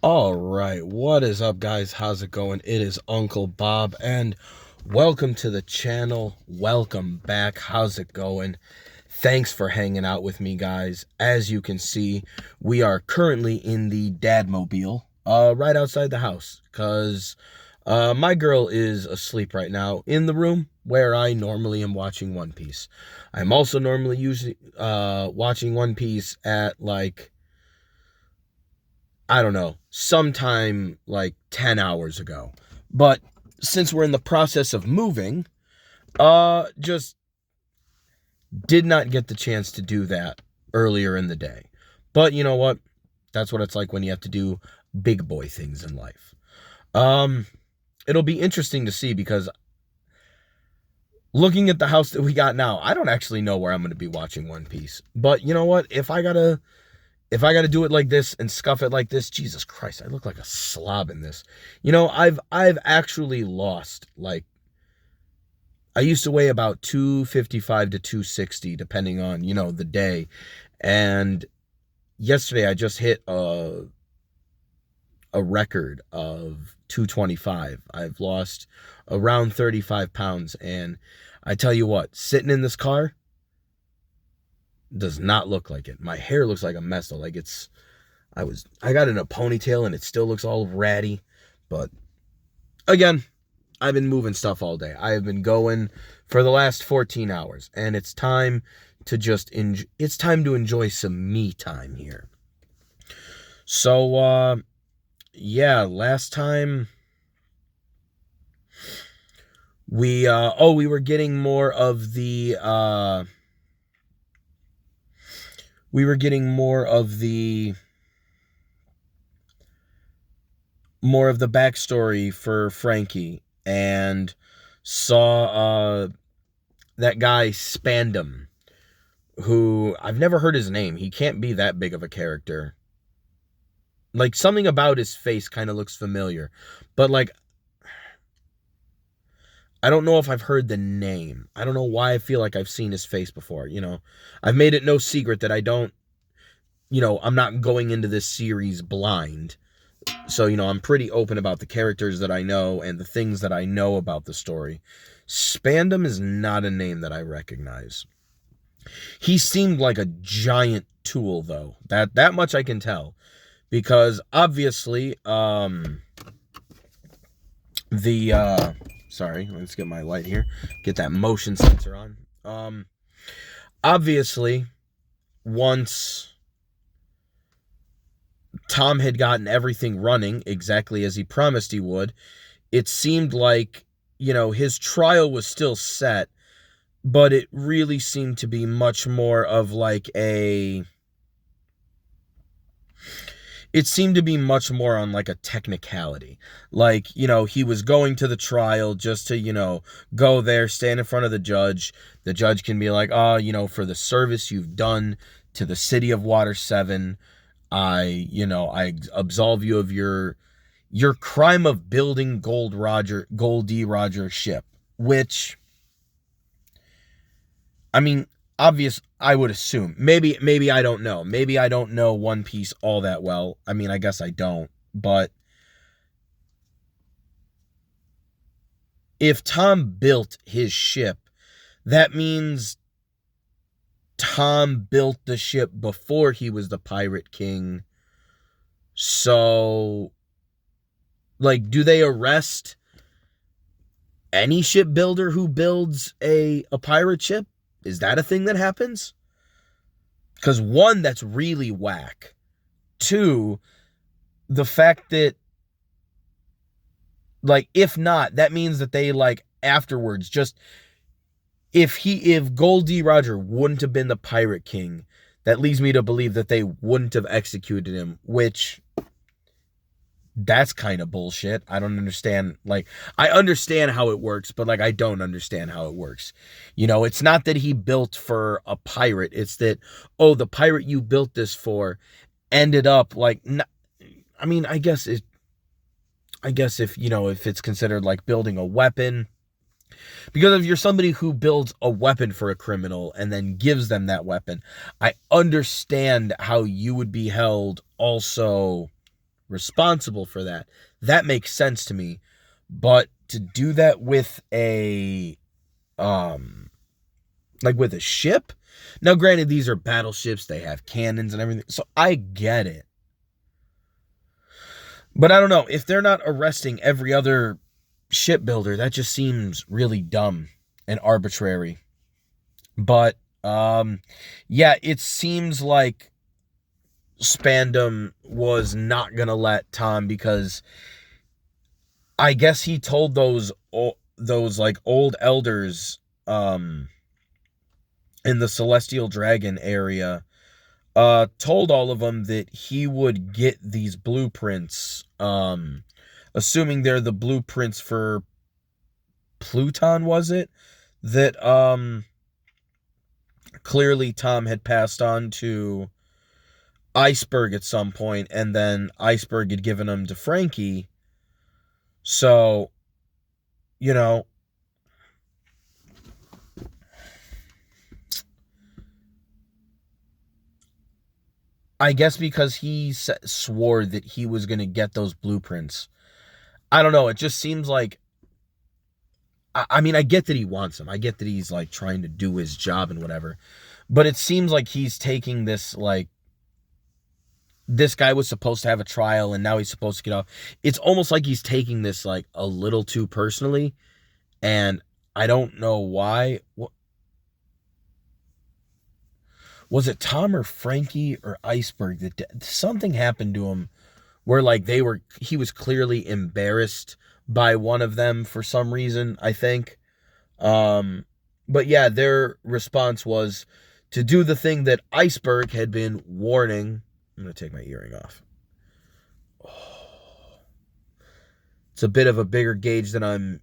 All right, what is up, guys? How's it going? It is Uncle Bob, and welcome to the channel. Welcome back. How's it going? Thanks for hanging out with me, guys. As you can see, we are currently in the Dadmobile, right outside the house, because my girl is asleep right now in the room where I normally am watching One Piece. I'm also normally usually watching One Piece at I don't know, sometime like 10 hours ago. But since we're in the process of moving, just did not get the chance to do that earlier in the day. But you know what? That's what it's like when you have to do big boy things in life. Um, it'll be interesting to see because looking at the house that we got now, I don't actually know where I'm going to be watching One Piece. But you know what? If I gotta do it like this and scuff it like this, Jesus Christ, I look like a slob in this. I've actually lost, like, I used to weigh about 255 to 260, depending on, the day. And yesterday I just hit a record of 225. I've lost around 35 pounds. And I tell you what, sitting in this car does not look like it. My hair looks like a mess though. I got it in a ponytail and it still looks all ratty. But again, I've been moving stuff all day. I have been going for the last 14 hours, and it's time to it's time to enjoy some me time here. So yeah, last time we were getting more of the we were getting more of the backstory for Frankie, and saw that guy Spandem, who I've never heard his name. He can't be that big of a character. Like, something about his face kind of looks familiar, but like, I don't know if I've heard the name. I don't know why I feel like I've seen his face before. I've made it no secret that I'm not going into this series blind. So, I'm pretty open about the characters that I know and the things that I know about the story. Spandam is not a name that I recognize. He seemed like a giant tool, though. That much I can tell. Because obviously, sorry, let's get my light here. Get that motion sensor on. Obviously, once Tom had gotten everything running exactly as he promised he would, it seemed like, his trial was still set, but it really seemed to be much more of like it seemed to be much more on like a technicality. Like, he was going to the trial just to, go there, stand in front of the judge. The judge can be like, oh, for the service you've done to the city of Water 7, I absolve you of your crime of building Gold D. Roger ship, which, I mean, I would assume. Maybe I don't know. Maybe I don't know One Piece all that well. I mean, I guess I don't. But if Tom built his ship, that means Tom built the ship before he was the Pirate King. So, like, do they arrest any shipbuilder who builds a pirate ship? Is that a thing that happens? Because one, that's really whack. Two, the fact that, like, if not, that means that they, like, afterwards, just, if Gold D. Roger wouldn't have been the Pirate King, that leads me to believe that they wouldn't have executed him, which, that's kind of bullshit. I don't understand. Like, I understand how it works, but like, I don't understand how it works. It's not that he built for a pirate. It's that, oh, the pirate you built this for ended up like, I mean, I guess if, if it's considered like building a weapon, because if you're somebody who builds a weapon for a criminal and then gives them that weapon, I understand how you would be held also responsible for that. That makes sense to me. But to do that with a like with a ship. Now, granted, these are battleships. They have cannons and everything. So I get it. But I don't know. If they're not arresting every other shipbuilder, that just seems really dumb and arbitrary. But, yeah, it seems like Spandem was not going to let Tom, because I guess he told those like old elders, in the Celestial Dragon area, told all of them that he would get these blueprints, assuming they're the blueprints for Pluton, was it? That, clearly Tom had passed on to Iceberg at some point, and then Iceberg had given them to Frankie. So, you know, I guess because he swore that he was going to get those blueprints. I don't know. It just seems like, I mean, I get that he wants them. I get that he's like trying to do his job and whatever. But it seems like he's taking this, like, this guy was supposed to have a trial and now he's supposed to get off. It's almost like he's taking this like a little too personally. And I don't know why. Was it Tom or Frankie or Iceberg that something happened to him where like he was clearly embarrassed by one of them for some reason, I think. But yeah, their response was to do the thing that Iceberg had been warning. I'm going to take my earring off. Oh. It's a bit of a bigger gauge than I'm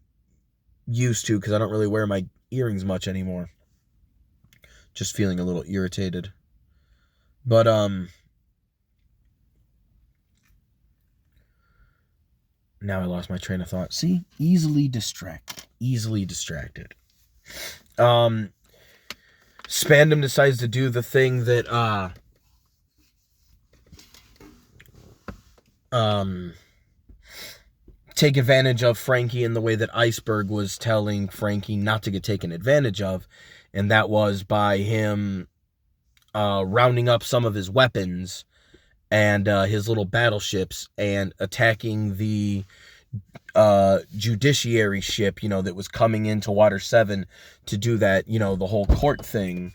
used to because I don't really wear my earrings much anymore. Just feeling a little irritated. But, now I lost my train of thought. See? Easily distracted. Spandem decides to do the thing that, take advantage of Frankie in the way that Iceberg was telling Frankie not to get taken advantage of. And that was by him rounding up some of his weapons and his little battleships and attacking the judiciary ship, that was coming into Water 7 to do that, the whole court thing.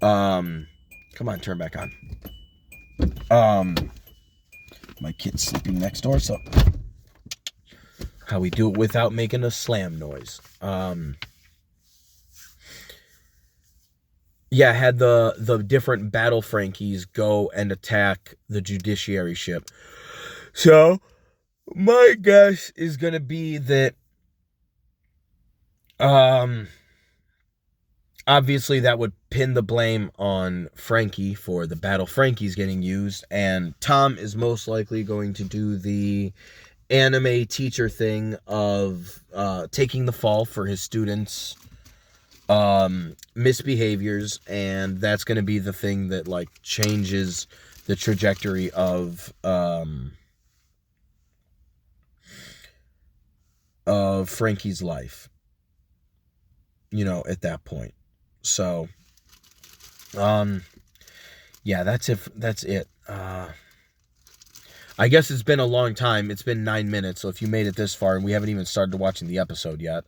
Come on, turn back on. My kid's sleeping next door, so how we do it without making a slam noise. Yeah, had the different battle Frankies go and attack the judiciary ship. So, my guess is going to be that, obviously that would pin the blame on Frankie for the battle Frankie's getting used, and Tom is most likely going to do the anime teacher thing of taking the fall for his students' misbehaviors, and that's going to be the thing that like changes the trajectory of Frankie's life, at that point. So yeah, that's it. I guess it's been a long time. It's been 9 minutes, so if you made it this far and we haven't even started watching the episode yet,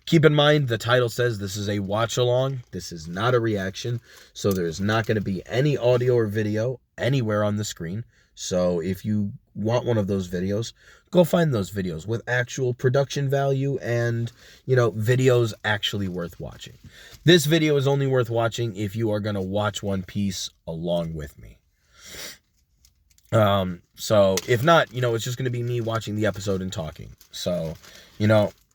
keep in mind, the title says this is a watch-along. This is not a reaction, so there's not going to be any audio or video anywhere on the screen. So if you want one of those videos, go find those videos with actual production value and, videos actually worth watching. This video is only worth watching if you are going to watch One Piece along with me. So if not, it's just going to be me watching the episode and talking. So,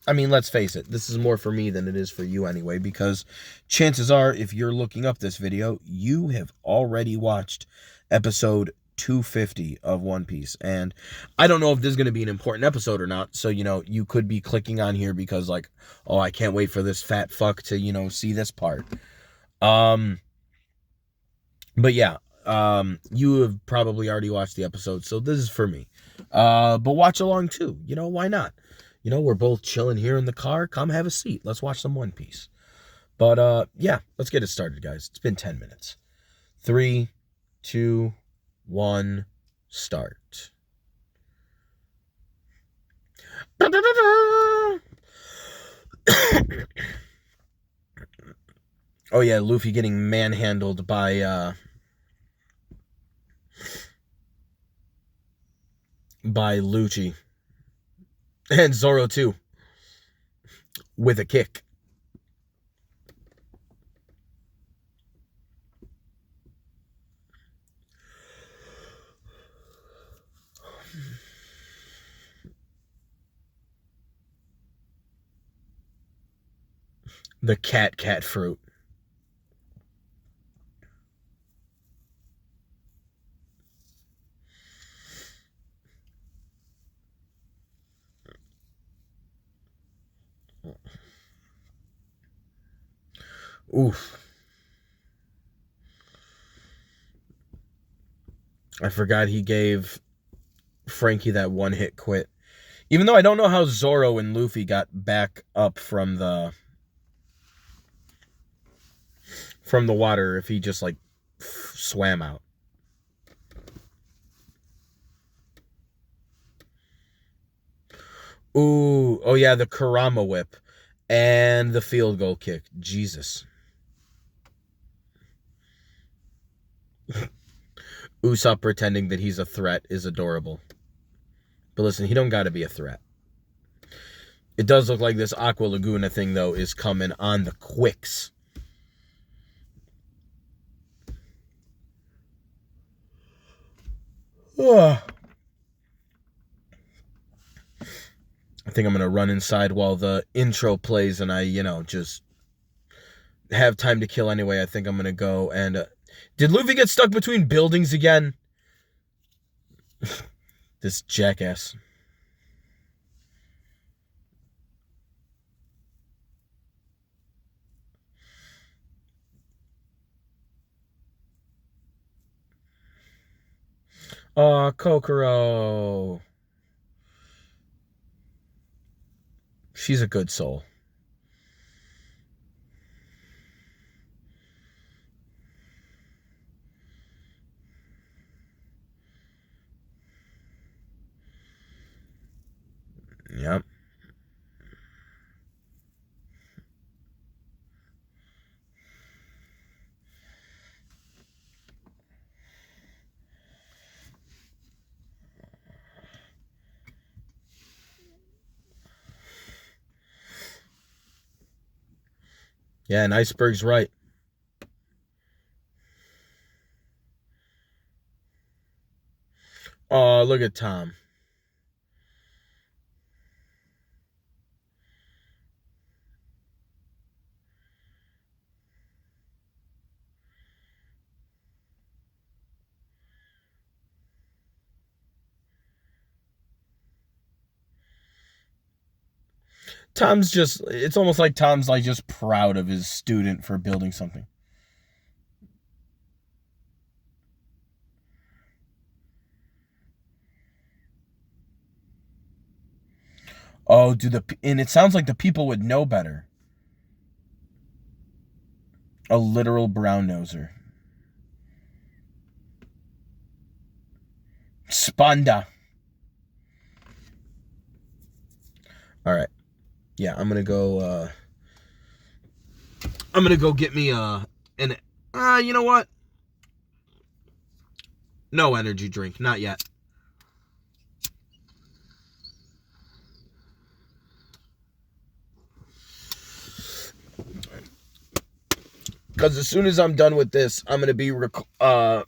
let's face it, this is more for me than it is for you anyway, because chances are, if you're looking up this video, you have already watched episode 250 of One Piece. And I don't know if this is going to be an important episode or not. So, you could be clicking on here because like, oh, I can't wait for this fat fuck to, see this part. But yeah, You have probably already watched the episode, so this is for me. But watch along too. Why not? We're both chilling here in the car. Come have a seat. Let's watch some One Piece. But yeah, let's get it started, guys. It's been 10 minutes. 3, 2, 1, start. Oh yeah, Luffy getting manhandled by Lucci. And Zoro too. With a kick. The cat fruit. Oof. I forgot he gave Frankie that one-hit quit. Even though I don't know how Zoro and Luffy got back up from the water, if he just like swam out. Ooh, oh yeah, the Kurama whip and the field goal kick. Jesus. Usopp pretending that he's a threat is adorable. But listen, he don't gotta be a threat. It does look like this Aqua Laguna thing, though, is coming on the quicks. I think I'm going to run inside while the intro plays and I, just have time to kill anyway. I think I'm going to go and... Did Luffy get stuck between buildings again? This jackass. Oh, Kokoro. She's a good soul. Yep. Yeah, and Iceberg's right. Oh, look at Tom. It's almost like Tom's like just proud of his student for building something. Oh, and it sounds like the people would know better. A literal brown noser. Spanda. All right. Yeah, I'm gonna go get me you know what? No energy drink, not yet. Because as soon as I'm done with this, I'm gonna be by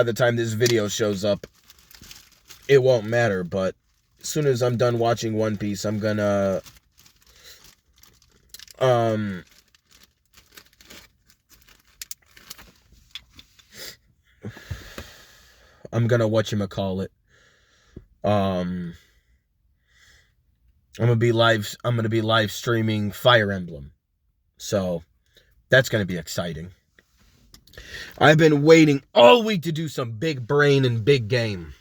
the time this video shows up, it won't matter, but as soon as I'm done watching One Piece, I'm gonna I'm gonna whatchamacallit. I'm gonna be live streaming Fire Emblem. So That's going to be exciting. I've been waiting all week to do some big brain and big game.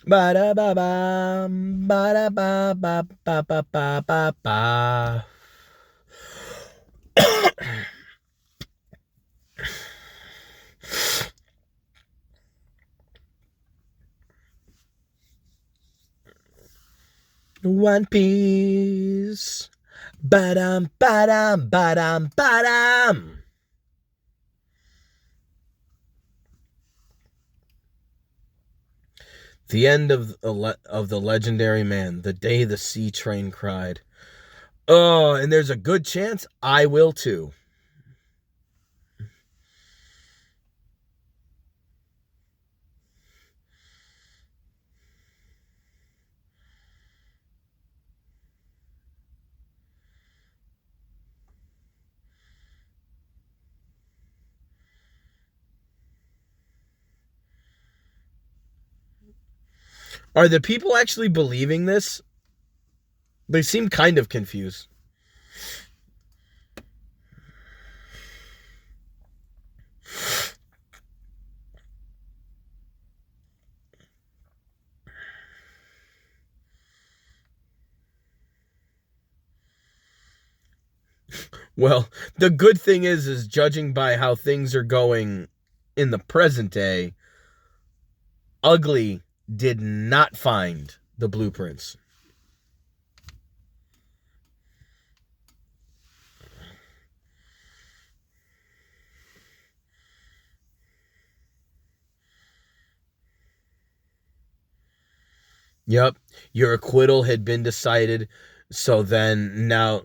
Ba da ba ba ba da ba ba ba ba ba ba ba. One Piece. Ba-dum, ba-dum, ba-dum, ba-dum. The end of the legendary man, the day the sea train cried. Oh, and there's a good chance I will too. Are the people actually believing this? They seem kind of confused. Well, the good thing is judging by how things are going in the present day, Ugly did not find the blueprints. Yep, your acquittal had been decided, so then now...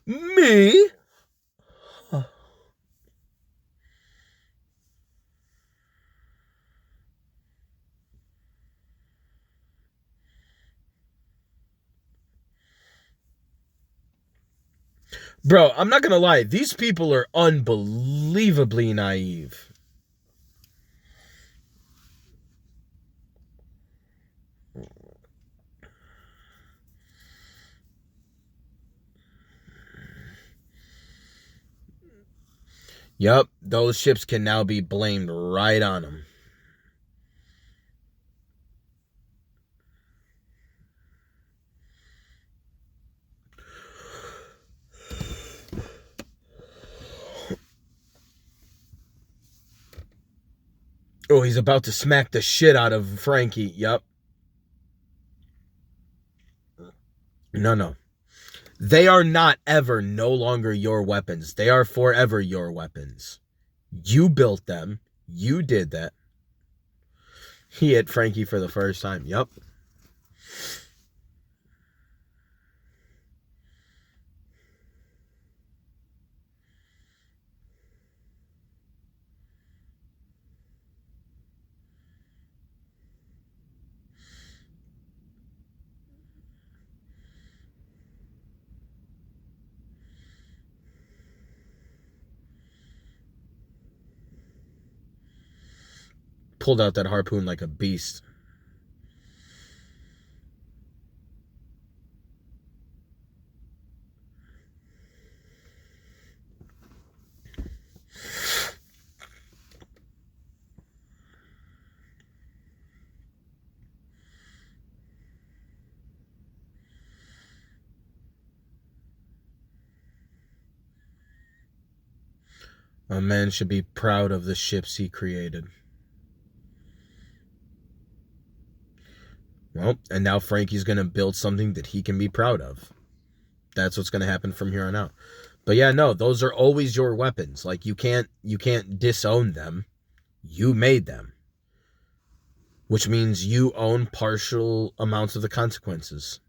Me? Bro, I'm not gonna lie, these people are unbelievably naive. Yup, those ships can now be blamed right on them. Oh, he's about to smack the shit out of Frankie. Yup. No. They are not ever no longer your weapons. They are forever your weapons. You built them. You did that. He hit Frankie for the first time. Yup. Pulled out that harpoon like a beast. A man should be proud of the ships he created. Well, and now Frankie's going to build something that he can be proud of. That's what's going to happen from here on out. But yeah, no, those are always your weapons. Like, you can't disown them. You made them. Which means you own partial amounts of the consequences.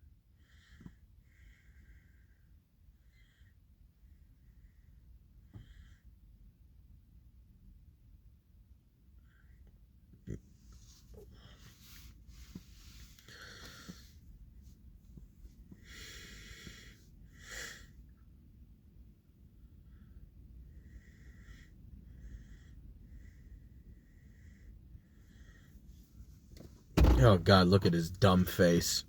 Oh, God, look at his dumb face.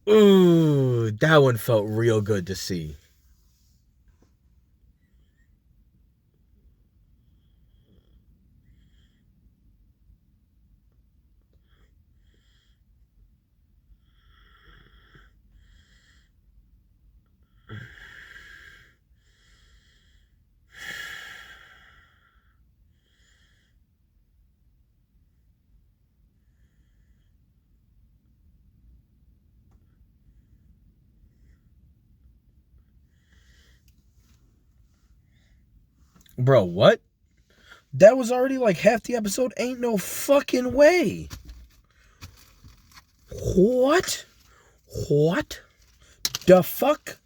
Ooh, that one felt real good to see. Bro, what? That was already like half the episode? Ain't no fucking way. What? What the fuck?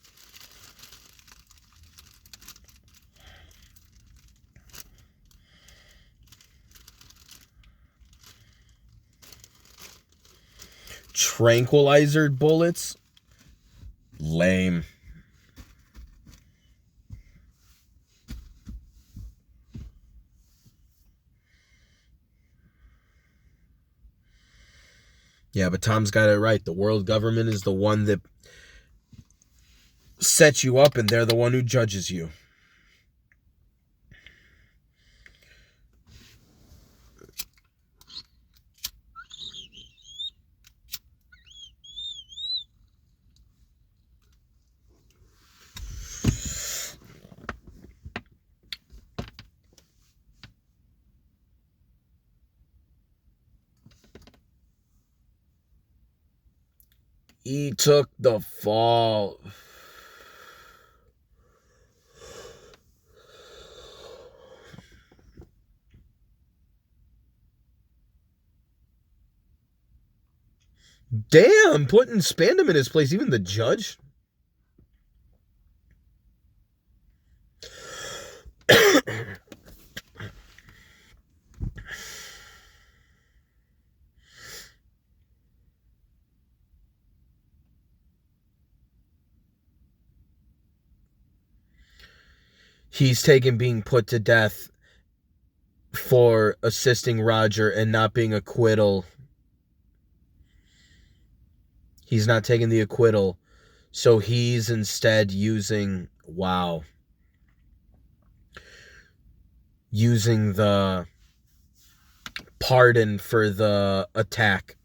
Tranquilizer bullets? Lame. Yeah, but Tom's got it right. The world government is the one that sets you up, and they're the one who judges you. He took the fall. Damn, putting Spandem in his place, even the judge. He's taken being put to death for assisting Roger and not being acquittal. He's not taking the acquittal, so he's instead using, wow, using the pardon for the attack.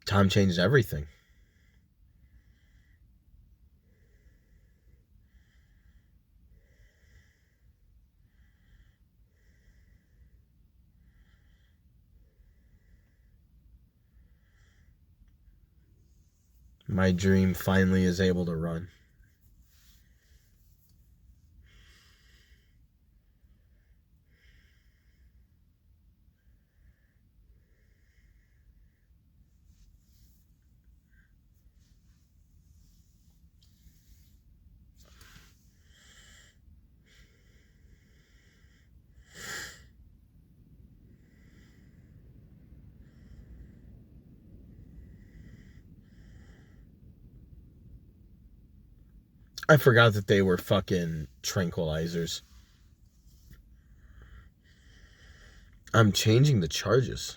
Tom changed everything. My dream finally is able to run. I forgot that they were fucking tranquilizers. I'm changing the charges.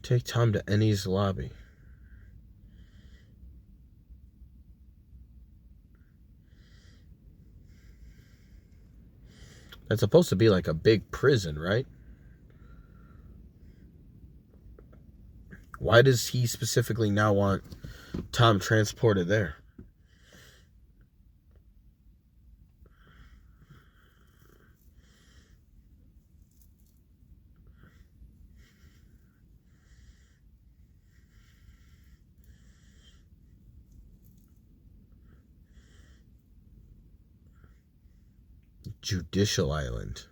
Take Tom to Annie's lobby. That's supposed to be like a big prison, right? Why does he specifically now want Tom transported there? Judicial Island.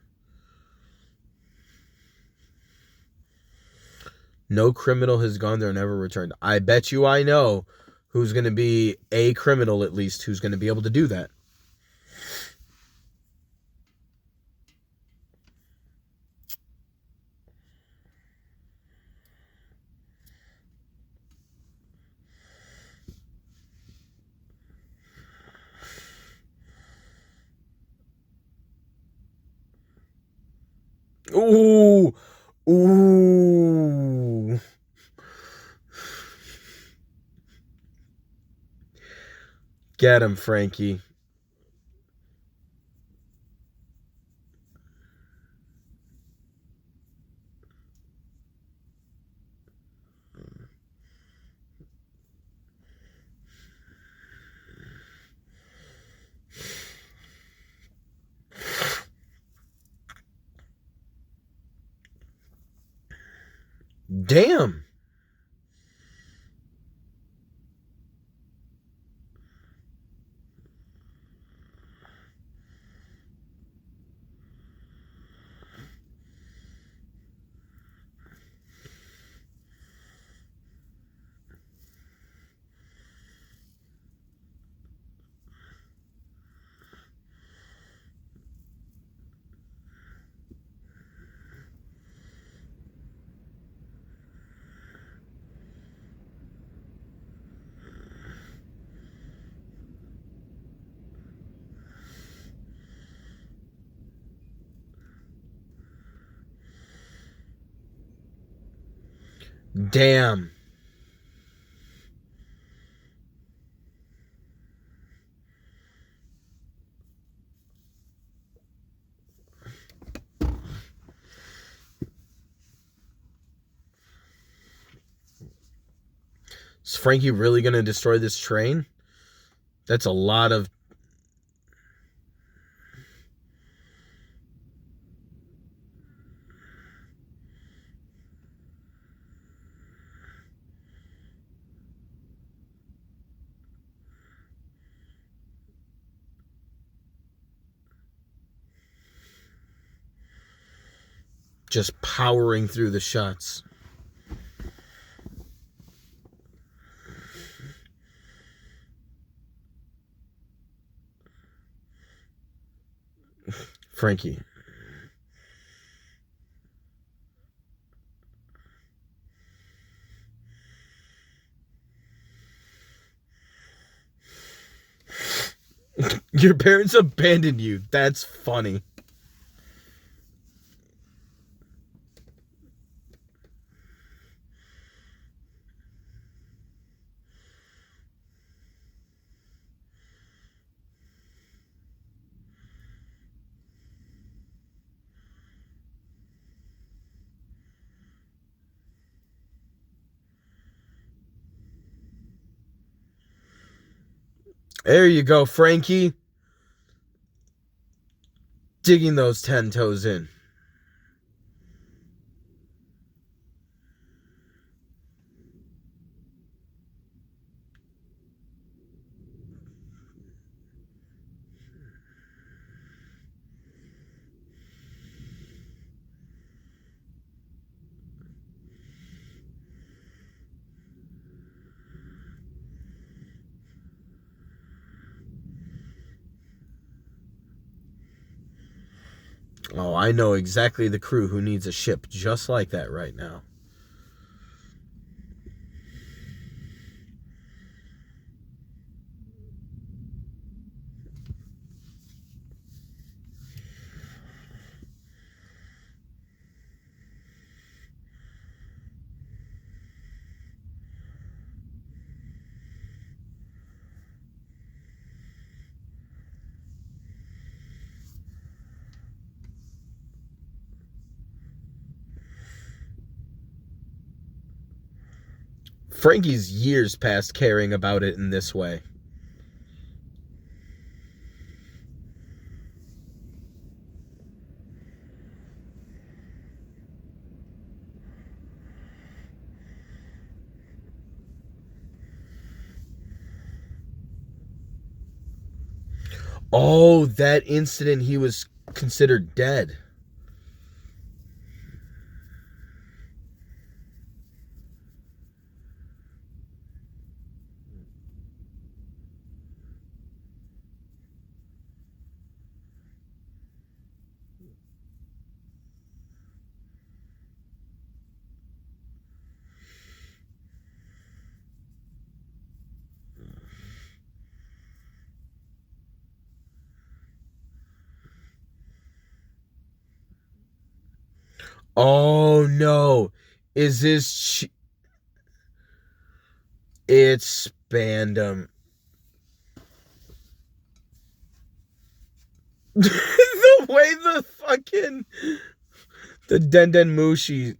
No criminal has gone there and never returned. I bet you I know who's going to be a criminal, at least, who's going to be able to do that. Ooh. Ooh. Get him, Frankie. Damn. Damn. Is Frankie really going to destroy this train? That's a lot of... just powering through the shots. Frankie. Your parents abandoned you. That's funny. There you go, Frankie. Digging those 10 toes in. Oh, I know exactly the crew who needs a ship just like that right now. Frankie's years past caring about it in this way. Oh, that incident he was considered dead. Oh no. Is this it's spandem. The way the Denden Mushi,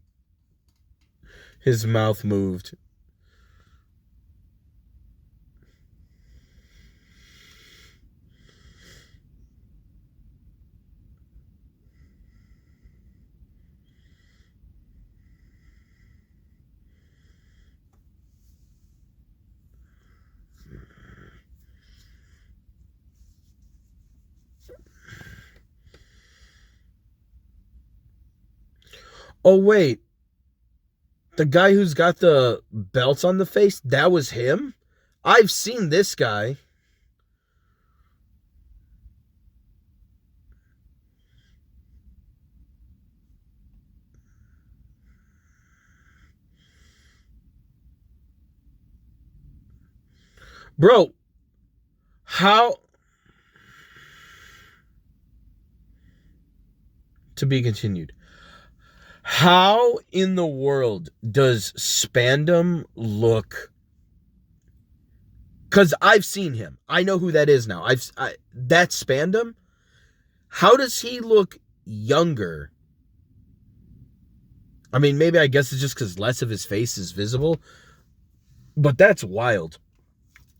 his mouth moved. Oh wait, the guy who's got the belts on the face, that was him? I've seen this guy. Bro, how to be continued. How in the world does Spandem look? Because I've seen him. I know who that is now. That's Spandem. How does he look younger? I mean, maybe I guess it's just because less of his face is visible, but that's wild.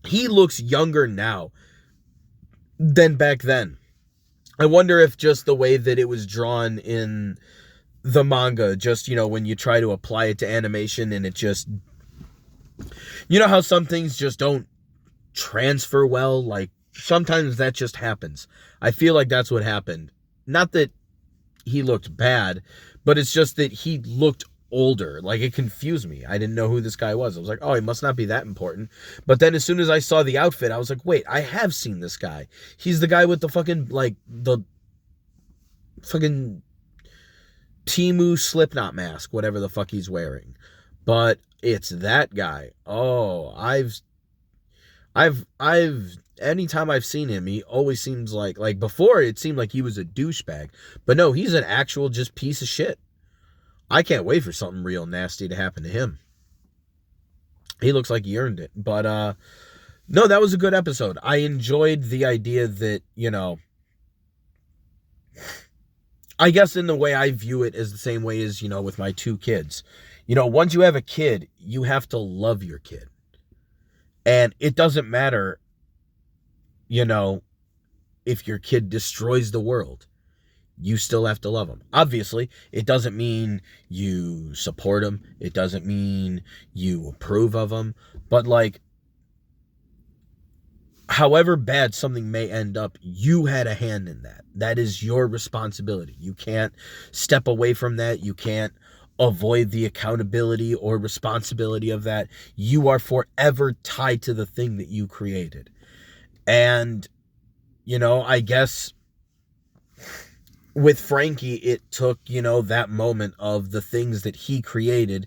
He looks younger now than back then. I wonder if just the way that it was drawn in the manga, just, when you try to apply it to animation and it just, how some things just don't transfer well, like sometimes that just happens. I feel like that's what happened. Not that he looked bad, but it's just that he looked older. Like, it confused me. I didn't know who this guy was. I was like, oh, he must not be that important. But then as soon as I saw the outfit, I was like, wait, I have seen this guy. He's the guy with the fucking, like, the fucking Timu Slipknot mask, whatever the fuck he's wearing. But it's that guy. Oh, anytime I've seen him, he always seems like before it seemed like he was a douchebag. But no, he's an actual just piece of shit. I can't wait for something real nasty to happen to him. He looks like he earned it. But no, that was a good episode. I enjoyed the idea that, I guess in the way I view it is the same way as, with my two kids. Once you have a kid, you have to love your kid. And it doesn't matter, if your kid destroys the world. You still have to love them. Obviously, it doesn't mean you support them. It doesn't mean you approve of them. But, like, however bad something may end up, you had a hand in that. That is your responsibility. You can't step away from that. You can't avoid the accountability or responsibility of that. You are forever tied to the thing that you created. And, I guess with Frankie, it took, that moment of the things that he created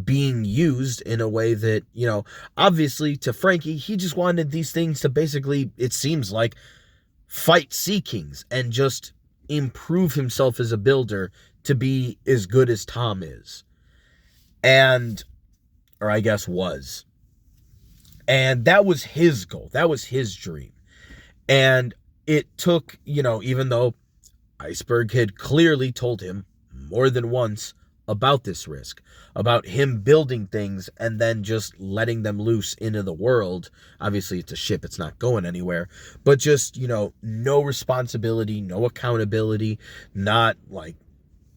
being used in a way that, obviously to Frankie, he just wanted these things to basically, it seems like, fight Sea Kings and just improve himself as a builder to be as good as Tom is. Or I guess was. And that was his goal. That was his dream. And it took, even though Iceberg had clearly told him more than once about this risk, about him building things and then just letting them loose into the world. Obviously, it's a ship. It's not going anywhere. But just, no responsibility, no accountability, not like,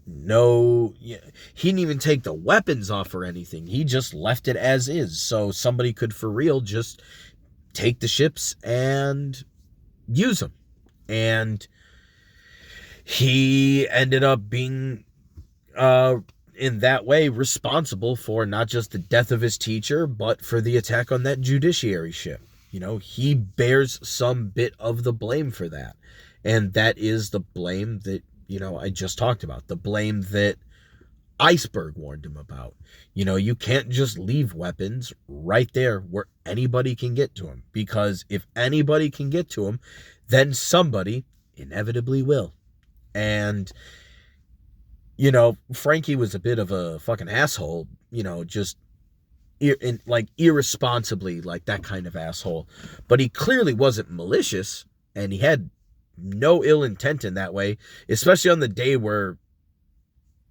no, he didn't even take the weapons off or anything. He just left it as is. So somebody could for real just take the ships and use them. And he ended up being uh in that way responsible for not just the death of his teacher, but for the attack on that judiciary ship. You know, he bears some bit of the blame for that. And that is the blame that, you know, I just talked about. The blame that Iceberg warned him about. You know, you can't just leave weapons right there where anybody can get to them, because if anybody can get to them, then somebody inevitably will. And, you know, Frankie was a bit of a fucking asshole, you know, just like irresponsibly, like that kind of asshole. But he clearly wasn't malicious, and he had no ill intent in that way, especially on the day where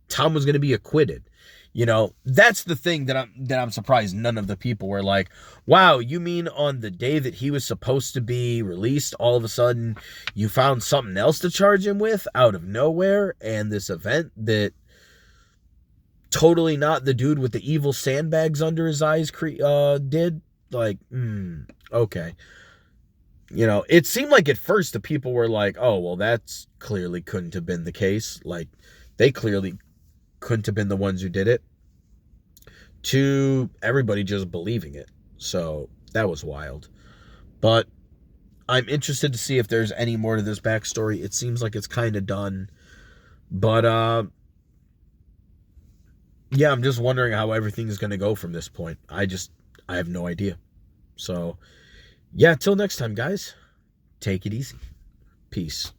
Tom was going to be acquitted. You know, that's the thing that I'm surprised none of the people were like, wow, you mean on the day that he was supposed to be released, all of a sudden you found something else to charge him with out of nowhere, and this event that totally not the dude with the evil sandbags under his eyes did? Like, okay. You know, it seemed like at first the people were like, oh, well, that's clearly couldn't have been the case. Like, they clearly couldn't have been the ones who did it, to everybody just believing it. So that was wild. But I'm interested to see if there's any more to this backstory. It seems like it's kind of done. But yeah, I'm just wondering how everything's going to go from this point. I have no idea. So yeah, till next time, guys. Take it easy. Peace.